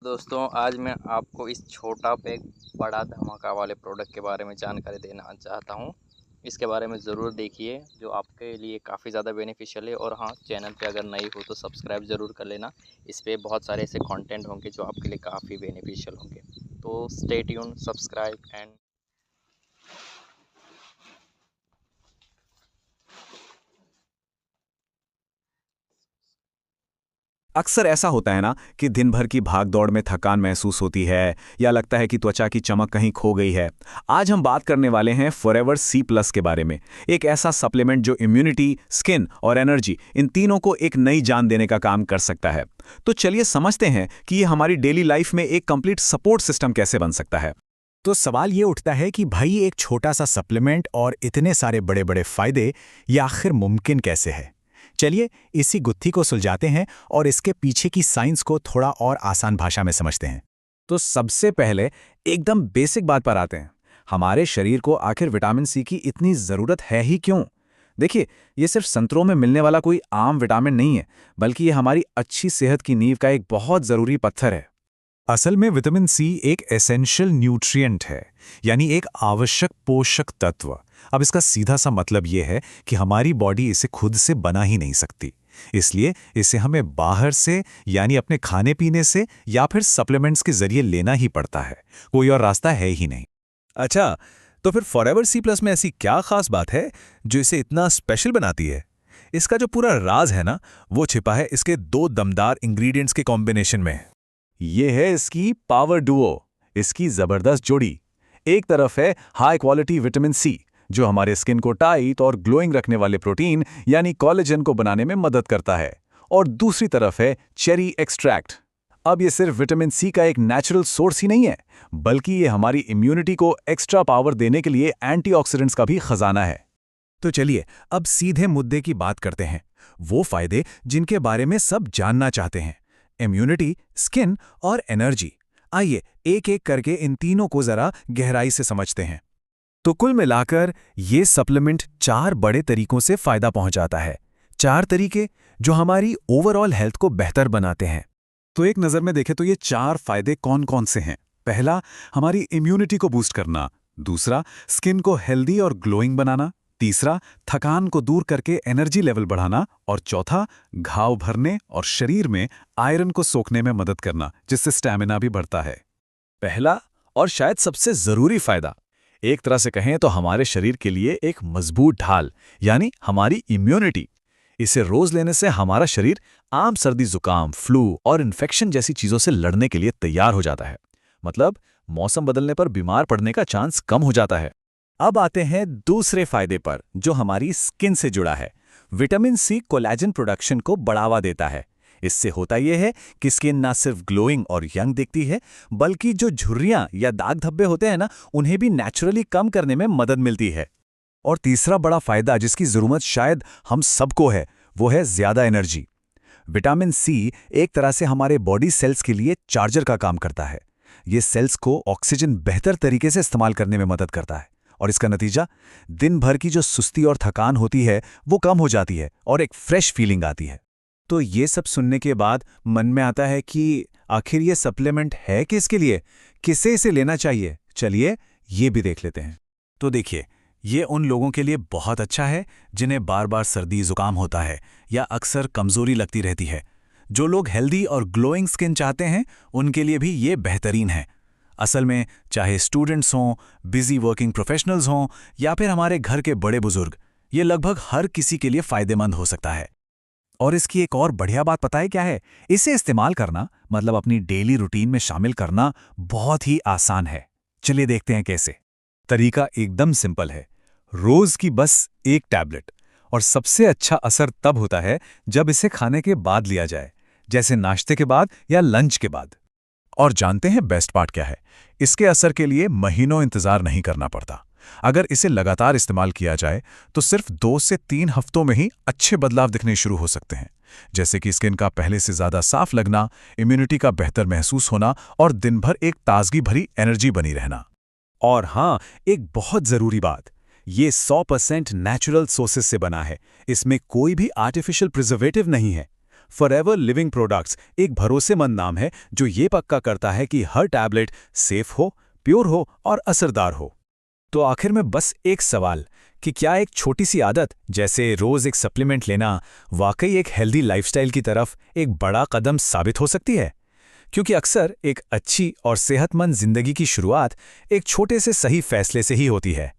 दोस्तों आज मैं आपको इस छोटा पैक बड़ा धमाका वाले प्रोडक्ट के बारे में जानकारी देना चाहता हूँ। इसके बारे में ज़रूर देखिए, जो आपके लिए काफ़ी ज़्यादा बेनिफिशियल है। और हाँ, चैनल पे अगर नई हो तो सब्सक्राइब ज़रूर कर लेना। इस पे बहुत सारे ऐसे कंटेंट होंगे जो आपके लिए काफ़ी बेनिफिशियल होंगे। तो स्टे ट्यून, सब्सक्राइब एंड अक्सर ऐसा होता है ना कि दिन भर की भागदौड़ में थकान महसूस होती है या लगता है कि त्वचा की चमक कहीं खो गई है। आज हम बात करने वाले हैं फॉरएवर सी प्लस के बारे में। एक ऐसा सप्लीमेंट जो इम्यूनिटी, स्किन और एनर्जी इन तीनों को एक नई जान देने का काम कर सकता है। तो चलिए समझते हैं कि ये हमारी डेली लाइफ में एक कंप्लीट सपोर्ट सिस्टम कैसे बन सकता है। तो सवाल ये उठता है कि भाई एक छोटा सा सप्लीमेंट और इतने सारे बड़े बड़े फायदे ये आखिर मुमकिन कैसे है। चलिए इसी गुत्थी को सुलझाते हैं और इसके पीछे की साइंस को थोड़ा और आसान भाषा में समझते हैं। तो सबसे पहले एकदम बेसिक बात पर आते हैं। हमारे शरीर को आखिर विटामिन सी की इतनी ज़रूरत है ही क्यों? देखिए, ये सिर्फ संतरों में मिलने वाला कोई आम विटामिन नहीं है, बल्कि ये हमारी अच्छी सेहत की नींव का एक बहुत ज़रूरी पत्थर है। असल में विटामिन सी एक एसेंशियल न्यूट्रिएंट है, यानी एक आवश्यक पोषक तत्व। अब इसका सीधा सा मतलब ये है कि हमारी बॉडी इसे खुद से बना ही नहीं सकती। इसलिए इसे हमें बाहर से, यानी अपने खाने पीने से या फिर सप्लीमेंट्स के जरिए लेना ही पड़ता है। कोई और रास्ता है ही नहीं। अच्छा, तो फिर फॉरएवर सी प्लस में ऐसी क्या खास बात है जो इसे इतना स्पेशल बनाती है? इसका जो पूरा राज है ना, वो छिपा है इसके दो दमदार इंग्रेडिएंट्स के कॉम्बिनेशन में। ये है इसकी पावर डुओ, इसकी ज़बरदस्त जोड़ी। एक तरफ है हाई क्वालिटी विटामिन सी, जो हमारे स्किन को टाइट और ग्लोइंग रखने वाले प्रोटीन यानी कोलेजन को बनाने में मदद करता है। और दूसरी तरफ है चेरी एक्सट्रैक्ट। अब ये सिर्फ विटामिन सी का एक नेचुरल सोर्स ही नहीं है, बल्कि ये हमारी इम्यूनिटी को एक्स्ट्रा पावर देने के लिए एंटीऑक्सीडेंट्स का भी खजाना है। तो चलिए अब सीधे मुद्दे की बात करते हैं, वो फायदे जिनके बारे में सब जानना चाहते हैं। इम्यूनिटी, स्किन और एनर्जी। आइए एक एक करके इन तीनों को जरा गहराई से समझते हैं। तो कुल मिलाकर ये सप्लीमेंट 4 बड़े तरीकों से फायदा पहुंचाता है। 4 तरीके जो हमारी ओवरऑल हेल्थ को बेहतर बनाते हैं। तो एक नज़र में देखें तो ये 4 फायदे कौन कौन से हैं? पहला, हमारी इम्यूनिटी को बूस्ट करना। दूसरा, स्किन को हेल्दी और ग्लोइंग बनाना। तीसरा, थकान को दूर करके एनर्जी लेवल बढ़ाना। और चौथा, घाव भरने और शरीर में आयरन को सोखने में मदद करना, जिससे स्टैमिना भी बढ़ता है। पहला और शायद सबसे जरूरी फायदा, एक तरह से कहें तो हमारे शरीर के लिए एक मजबूत ढाल, यानी हमारी इम्यूनिटी। इसे रोज लेने से हमारा शरीर आम सर्दी, जुकाम, फ्लू और इन्फेक्शन जैसी चीजों से लड़ने के लिए तैयार हो जाता है। मतलब मौसम बदलने पर बीमार पड़ने का चांस कम हो जाता है। अब आते हैं दूसरे फायदे पर, जो हमारी स्किन से जुड़ा है। विटामिन सी कोलेजन प्रोडक्शन को बढ़ावा देता है। इससे होता यह है कि स्किन ना सिर्फ ग्लोइंग और यंग दिखती है, बल्कि जो झुर्रियां या दाग धब्बे होते हैं ना, उन्हें भी नेचुरली कम करने में मदद मिलती है। और तीसरा बड़ा फायदा जिसकी जरूरत शायद हम सबको है, वो है ज्यादा एनर्जी। विटामिन सी एक तरह से हमारे बॉडी सेल्स के लिए चार्जर का काम करता है। ये सेल्स को ऑक्सीजन बेहतर तरीके से इस्तेमाल करने में मदद करता है। और इसका नतीजा, दिन भर की जो सुस्ती और थकान होती है वो कम हो जाती है और एक फ्रेश फीलिंग आती है। तो ये सब सुनने के बाद मन में आता है कि आखिर ये सप्लीमेंट है किसके लिए, किसे इसे लेना चाहिए। चलिए ये भी देख लेते हैं। तो देखिए, ये उन लोगों के लिए बहुत अच्छा है जिन्हें बार बार सर्दी जुकाम होता है या अक्सर कमजोरी लगती रहती है। जो लोग हेल्दी और ग्लोइंग स्किन चाहते हैं, उनके लिए भी ये बेहतरीन है। असल में चाहे स्टूडेंट्स हों, बिजी वर्किंग प्रोफेशनल्स हों या फिर हमारे घर के बड़े बुजुर्ग, ये लगभग हर किसी के लिए फायदेमंद हो सकता है। और इसकी एक और बढ़िया बात पता है क्या है? इसे इस्तेमाल करना, मतलब अपनी डेली रूटीन में शामिल करना, बहुत ही आसान है। चलिए देखते हैं कैसे। तरीका एकदम सिंपल है। रोज की बस एक टैबलेट। और सबसे अच्छा असर तब होता है जब इसे खाने के बाद लिया जाए, जैसे नाश्ते के बाद या लंच के बाद। और जानते हैं बेस्ट पार्ट क्या है? इसके असर के लिए महीनों इंतजार नहीं करना पड़ता। अगर इसे लगातार इस्तेमाल किया जाए तो सिर्फ 2 से 3 हफ्तों में ही अच्छे बदलाव दिखने शुरू हो सकते हैं, जैसे कि स्किन का पहले से ज्यादा साफ लगना, इम्यूनिटी का बेहतर महसूस होना और दिन भर एक ताजगी भरी एनर्जी बनी रहना। और हाँ, एक बहुत जरूरी बात, ये 100% नेचुरल सोर्सेस से बना है। इसमें कोई भी आर्टिफिशियल प्रिजर्वेटिव नहीं है। फॉरएवर लिविंग प्रोडक्ट्स एक भरोसेमंद नाम है जो ये पक्का करता है कि हर टैबलेट सेफ हो, प्योर हो और असरदार हो। तो आखिर में बस एक सवाल कि क्या एक छोटी सी आदत जैसे रोज एक सप्लीमेंट लेना वाकई एक हेल्दी लाइफस्टाइल की तरफ एक बड़ा कदम साबित हो सकती है? क्योंकि अक्सर एक अच्छी और सेहतमंद जिंदगी की शुरुआत एक छोटे से सही फैसले से ही होती है।